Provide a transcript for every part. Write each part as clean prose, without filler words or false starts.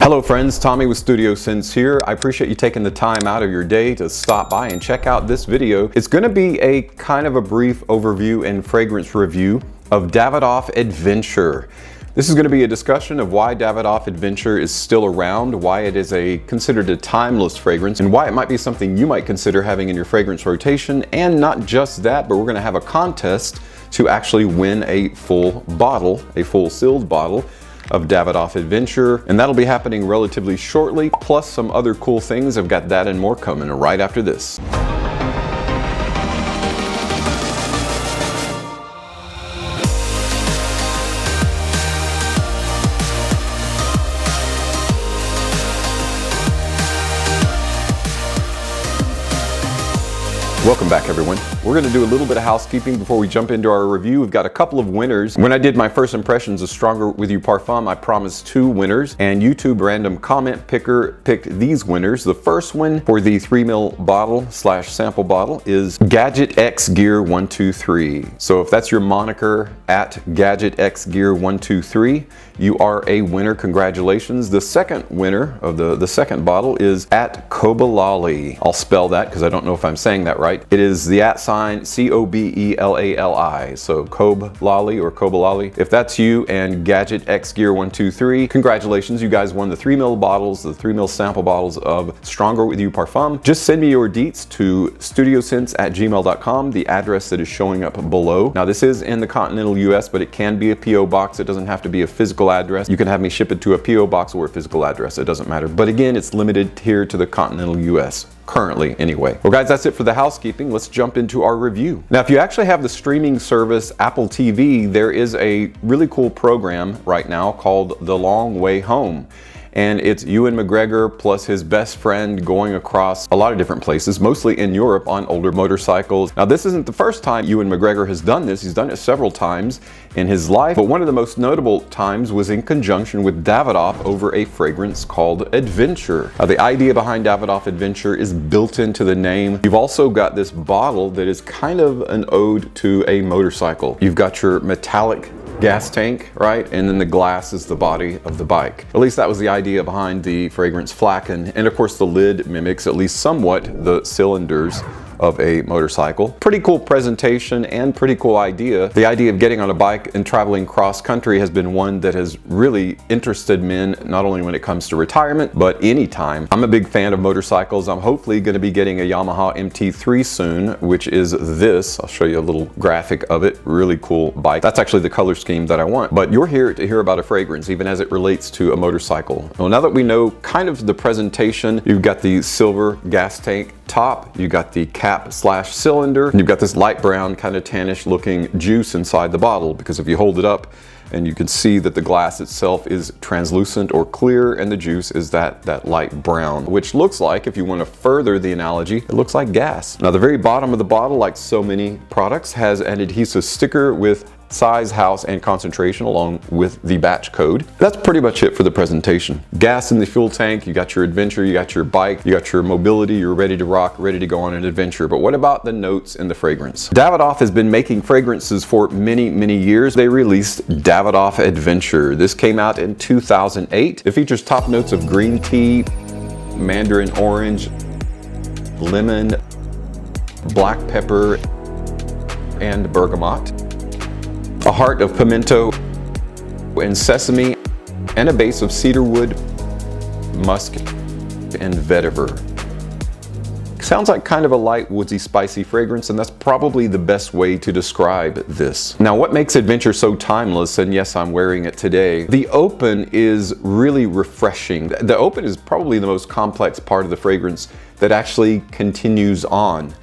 Hello friends, Tommy with Studio Sense here. I appreciate you taking the time out of your day to stop by and check out this video. It's going to be a kind of a brief overview and fragrance review of Davidoff Adventure. This is going to be a discussion of why Davidoff Adventure is still around, why it is considered a timeless fragrance, and why it might be something you might consider having in your fragrance rotation. And not just that, but we're going to have a contest to actually win a full bottle, a full sealed bottle of Davidoff Adventure, and that'll be happening relatively shortly, plus some other cool things. I've got that and more coming right after this. Welcome back everyone. We're going to do a little bit of housekeeping before we jump into our review. We've got a couple of winners. When I did my first impressions of Stronger With You Parfum, I promised 2 winners, and YouTube random comment picker picked these winners. The first one for the 3ml bottle / sample bottle is Gadget X Gear 123. So if that's your moniker at Gadget X Gear 123, you are a winner. Congratulations. The second winner of the second bottle is at Cobalali. I'll spell that because I don't know if I'm saying that right. It is the @ COBELALI. So Cobalali or Cobalali. If that's you and Gadget X Gear 123, congratulations. You guys won the 3ml bottles, the 3ml sample bottles of Stronger With You Parfum. Just send me your deets to studiosense@gmail.com, the address that is showing up below. Now this is in the continental US, but it can be a PO box. It doesn't have to be a physical address. You can have me ship it to a PO box or a physical address. It doesn't matter. But again, it's limited here to the continental US. Currently, anyway. Well guys, that's it for the housekeeping. Let's jump into our review. Now, if you actually have the streaming service Apple TV, there is a really cool program right now called The Long Way Home. And it's Ewan McGregor plus his best friend going across a lot of different places, mostly in Europe on older motorcycles. Now, this isn't the first time Ewan McGregor has done this. He's done it several times in his life, but one of the most notable times was in conjunction with Davidoff over a fragrance called Adventure. Now, the idea behind Davidoff Adventure is built into the name. You've also got this bottle that is kind of an ode to a motorcycle. You've got your metallic gas tank, right? And then the glass is the body of the bike. At least that was the idea behind the fragrance Flacken. And of course the lid mimics at least somewhat the cylinders of a motorcycle. Pretty cool presentation and pretty cool idea. The idea of getting on a bike and traveling cross country has been one that has really interested men, not only when it comes to retirement, but anytime. I'm a big fan of motorcycles. I'm hopefully going to be getting a Yamaha MT3 soon, which is this. I'll show you a little graphic of it. Really cool bike. That's actually the color scheme that I want. But you're here to hear about a fragrance, even as it relates to a motorcycle. Well, now that we know kind of the presentation, you've got the silver gas tank top, you got the cap / cylinder, and you've got this light brown kind of tannish looking juice inside the bottle, because if you hold it up and you can see that the glass itself is translucent or clear and the juice is that light brown, which looks like, if you want to further the analogy, it looks like gas. Now the very bottom of the bottle, like so many products, has an adhesive sticker with size, house, and concentration along with the batch code. That's pretty much it for the presentation. Gas in the fuel tank, you got your adventure, you got your bike, you got your mobility, you're ready to rock, ready to go on an adventure. But what about the notes in the fragrance? Davidoff has been making fragrances for many, many years. They released Davidoff Adventure. This came out in 2008. It features top notes of green tea, mandarin orange, lemon, black pepper, and bergamot. A heart of pimento and sesame, and a base of cedarwood, musk, and vetiver. Sounds like kind of a light, woodsy, spicy fragrance, and that's probably the best way to describe this. Now, what makes Adventure so timeless, and yes, I'm wearing it today, the open is really refreshing. The open is probably the most complex part of the fragrance that actually continues on.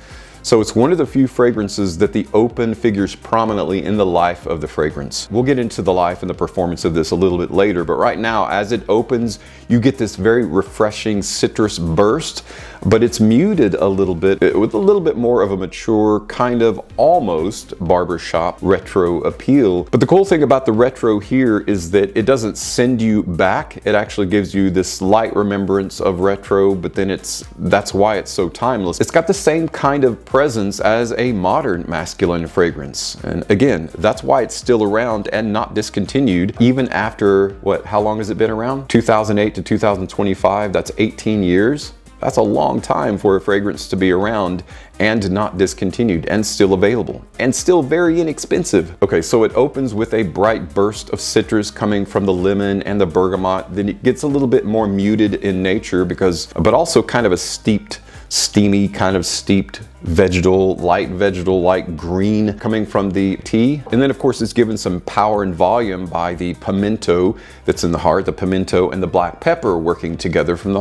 So it's one of the few fragrances that the open figures prominently in the life of the fragrance. We'll get into the life and the performance of this a little bit later, but right now, as it opens, you get this very refreshing citrus burst, but it's muted a little bit with a little bit more of a mature, kind of almost barbershop retro appeal. But the cool thing about the retro here is that it doesn't send you back. It actually gives you this light remembrance of retro, but then that's why it's so timeless. It's got the same kind of presence as a modern masculine fragrance. And again, that's why it's still around and not discontinued even after, how long has it been around? 2008 to 2025, that's 18 years. That's a long time for a fragrance to be around and not discontinued and still available and still very inexpensive. Okay, so it opens with a bright burst of citrus coming from the lemon and the bergamot. Then it gets a little bit more muted in nature but also kind of a steamy, kind of steeped light vegetal-like green coming from the tea. And then of course it's given some power and volume by the pimento that's in the heart, the pimento and the black pepper working together from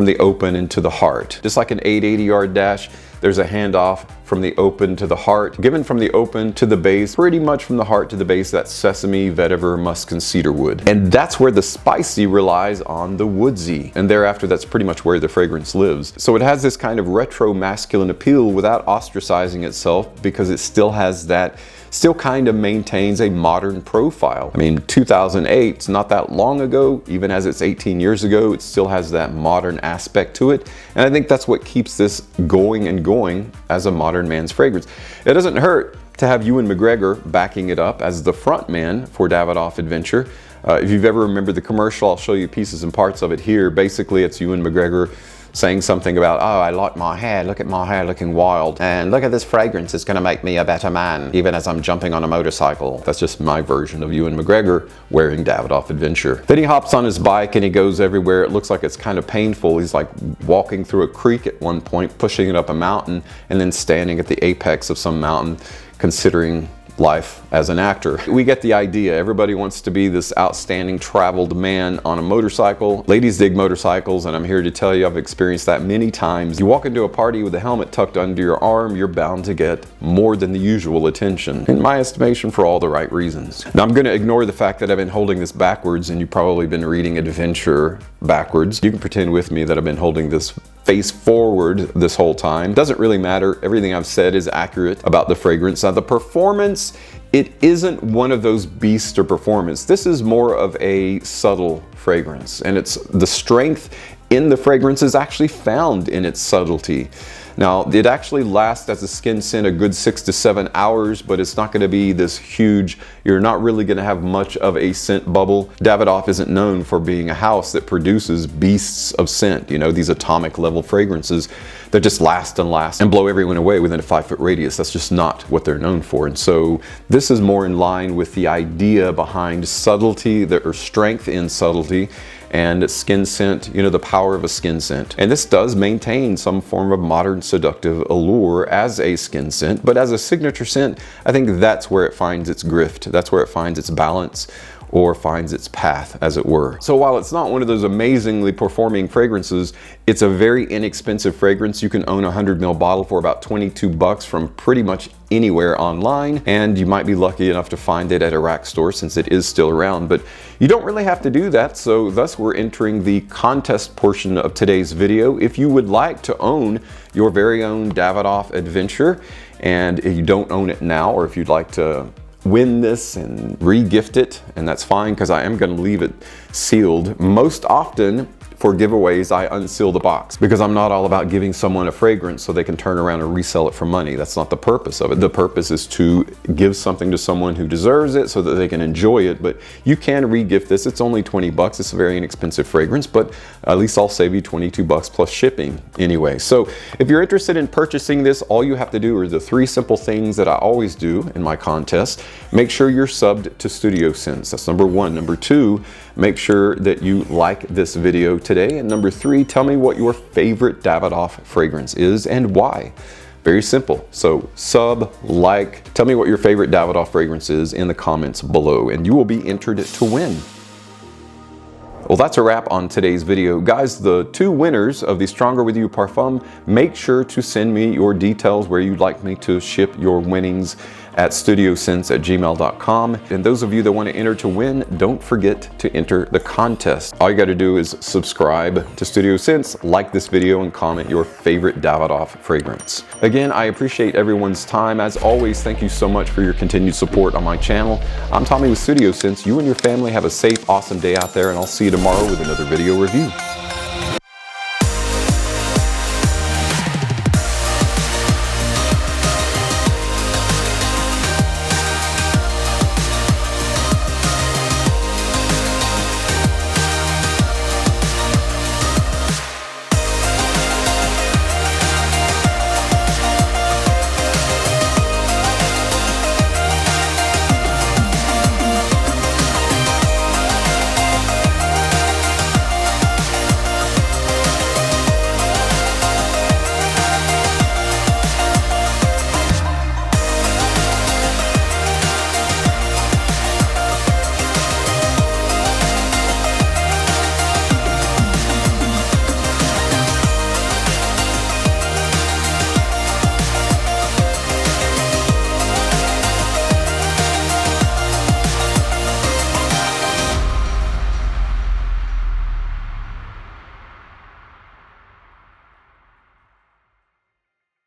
the open into the heart. Just like an 880 yard dash, there's a handoff from the open to the heart, given from the open to the base, pretty much from the heart to the base, that sesame, vetiver, musk, and cedarwood. And that's where the spicy relies on the woodsy. And thereafter, that's pretty much where the fragrance lives. So it has this kind of retro masculine appeal without ostracizing itself, because it still kind of maintains a modern profile. I mean, 2008, it's not that long ago, even as it's 18 years ago, it still has that modern aspect to it. And I think that's what keeps this going and going as a modern man's fragrance. It doesn't hurt to have Ewan McGregor backing it up as the front man for Davidoff Adventure. If you've ever remembered the commercial, I'll show you pieces and parts of it here. Basically, it's Ewan McGregor saying something about, oh, I like my hair, look at my hair looking wild, and look at this fragrance, it's gonna make me a better man, even as I'm jumping on a motorcycle. That's just my version of Ewan McGregor wearing Davidoff Adventure. Then he hops on his bike and he goes everywhere. It looks like it's kind of painful. He's like walking through a creek at one point, pushing it up a mountain, and then standing at the apex of some mountain, considering life as an actor. We get the idea. Everybody wants to be this outstanding traveled man on a motorcycle. Ladies dig motorcycles, and I'm here to tell you I've experienced that many times. You walk into a party with a helmet tucked under your arm, you're bound to get more than the usual attention, in my estimation, for all the right reasons. Now I'm going to ignore the fact that I've been holding this backwards, and you've probably been reading Adventure backwards. You can pretend with me that I've been holding this face forward this whole time. Doesn't really matter. Everything I've said is accurate about the fragrance. Now the performance, it isn't one of those beasts or performance. This is more of a subtle fragrance, and it's the strength in the fragrance is actually found in its subtlety. Now, it actually lasts as a skin scent a good 6 to 7 hours, but it's not going to be this huge, you're not really going to have much of a scent bubble. Davidoff isn't known for being a house that produces beasts of scent, you know, these atomic level fragrances that just last and blow everyone away within a 5-foot radius. That's just not what they're known for. And so this is more in line with the idea behind subtlety, or strength in subtlety, and skin scent, you know, the power of a skin scent. And this does maintain some form of modern seductive allure as a skin scent, but as a signature scent, I think that's where it finds its grift. That's where it finds its balance, or finds its path, as it were. So while it's not one of those amazingly performing fragrances, it's a very inexpensive fragrance. You can own a 100 ml bottle for about 22 bucks from pretty much anywhere online, and you might be lucky enough to find it at a rack store since it is still around, but you don't really have to do that. So thus we're entering the contest portion of today's video. If you would like to own your very own Davidoff Adventure, and if you don't own it now, or if you'd like to win this and re-gift it, and that's fine, because I am going to leave it sealed. Most often for giveaways, I unseal the box, because I'm not all about giving someone a fragrance so they can turn around and resell it for money. That's not the purpose of it. The purpose is to give something to someone who deserves it so that they can enjoy it. But you can re-gift this. It's only 20 bucks. It's a very inexpensive fragrance, but at least I'll save you 22 bucks plus shipping anyway. So if you're interested in purchasing this, all you have to do are the 3 simple things that I always do in my contest. Make sure you're subbed to Studio Sense. That's number 1. Number 2, make sure that you like this video today. And number 3, tell me what your favorite Davidoff fragrance is and why. Very simple. So sub, like, tell me what your favorite Davidoff fragrance is in the comments below, and you will be entered to win. Well, that's a wrap on today's video. Guys, the 2 winners of the Stronger With You Parfum, make sure to send me your details where you'd like me to ship your winnings at studiosense@gmail.com. And those of you that want to enter to win, don't forget to enter the contest. All you got to do is subscribe to Studio Sense, like this video, and comment your favorite Davidoff fragrance. Again, I appreciate everyone's time. As always, thank you so much for your continued support on my channel. I'm Tommy with Studio Sense. You and your family have a safe, awesome day out there, and I'll see you tomorrow with another video review.